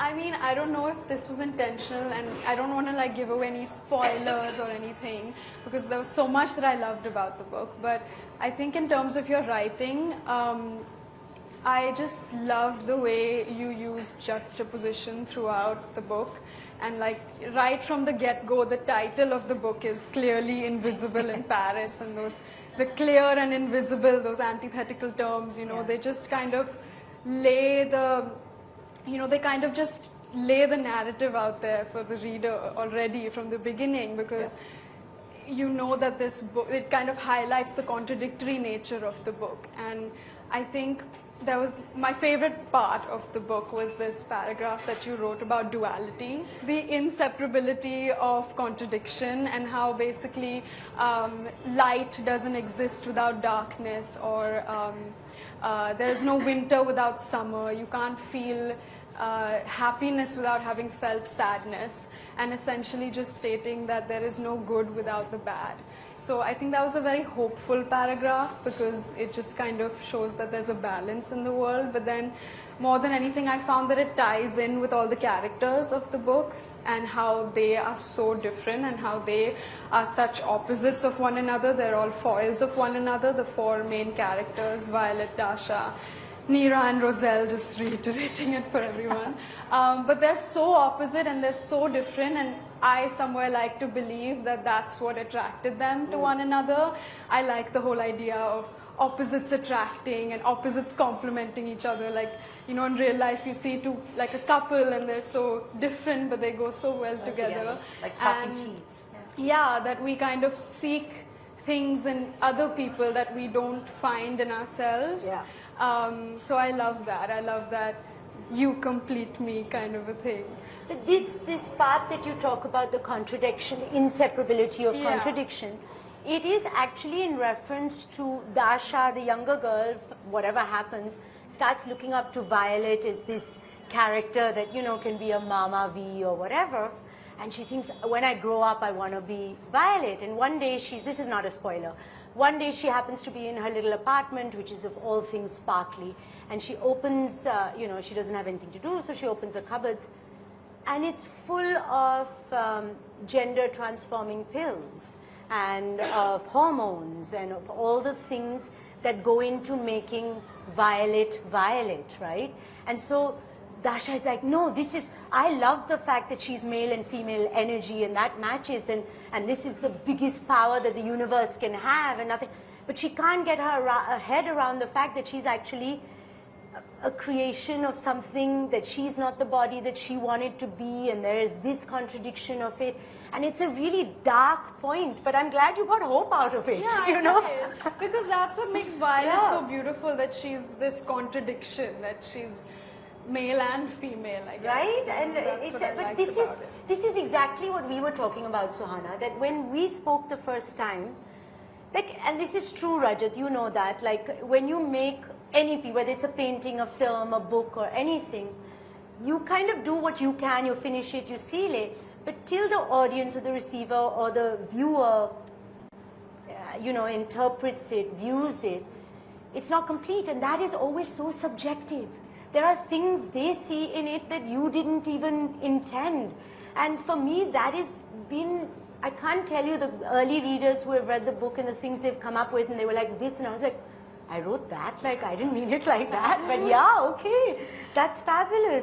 I mean, I don't know if this was intentional, and I don't want to like give away any spoilers or anything, because there was so much that I loved about the book. But I think in terms of your writing, I just loved the way you used juxtaposition throughout the book. And like right from the get-go, the title of the book is clearly invisible in Paris, and the clear and invisible, those antithetical terms, you know, they just kind of lay the, you know, they kind of just lay the narrative out there for the reader already from the beginning, because you know that this book, it kind of highlights the contradictory nature of the book. And I think that was my favorite part of the book, was this paragraph that you wrote about duality, the inseparability of contradiction, and how basically light doesn't exist without darkness, or there is no winter without summer. You can't feel happiness without having felt sadness, and essentially just stating that there is no good without the bad. So I think that was a very hopeful paragraph, because it just kind of shows that there's a balance in the world. But then more than anything, I found that it ties in with all the characters of the book, and how they are so different, and how they are such opposites of one another. They're all foils of one another, the four main characters, Violet, Dasha, Neera and Roselle, just reiterating it for everyone. But they're so opposite and they're so different, and I somewhere like to believe that that's what attracted them to one another. I like the whole idea of opposites attracting and opposites complementing each other. Like, you know, in real life you see two, like a couple, and they're so different but they go so well together. Like chalk and cheese. Yeah, that we kind of seek things in other people that we don't find in ourselves. Yeah. So I love that. I love that you complete me kind of a thing. But this part that you talk about, the contradiction, inseparability of contradiction, it is actually in reference to Dasha, the younger girl, whatever happens, starts looking up to Violet as this character that, you know, can be a Mama V or whatever. And she thinks, when I grow up, I want to be Violet. And one day this is not a spoiler, one day she happens to be in her little apartment, which is of all things sparkly. And she opens, you know, she doesn't have anything to do, so she opens the cupboards. And it's full of gender transforming pills, and of hormones, and of all the things that go into making Violet, Violet, right? And so Dasha is like, no, I love the fact that she's male and female energy, and that matches, and this is the biggest power that the universe can have, and nothing. But she can't get her head around the fact that she's actually a creation of something, that she's not the body that she wanted to be, and there is this contradiction of it. And it's a really dark point, but I'm glad you got hope out of it. Yeah, you know? Because that's what makes Violet so beautiful, that she's this contradiction, that she's male and female, I guess. Right? And this is exactly what we were talking about, Suhana, that when we spoke the first time, like, and this is true, Rajat, you know that, like, when you make any piece, whether it's a painting, a film, a book, or anything, you kind of do what you can, you finish it, you seal it, but till the audience or the receiver or the viewer, you know, interprets it, views it, it's not complete, and that is always so subjective. There are things they see in it that you didn't even intend. And for me, that has been, I can't tell you the early readers who have read the book and the things they've come up with, and they were like this, and I was like, I wrote that, like I didn't mean it like that, but yeah, okay, that's fabulous.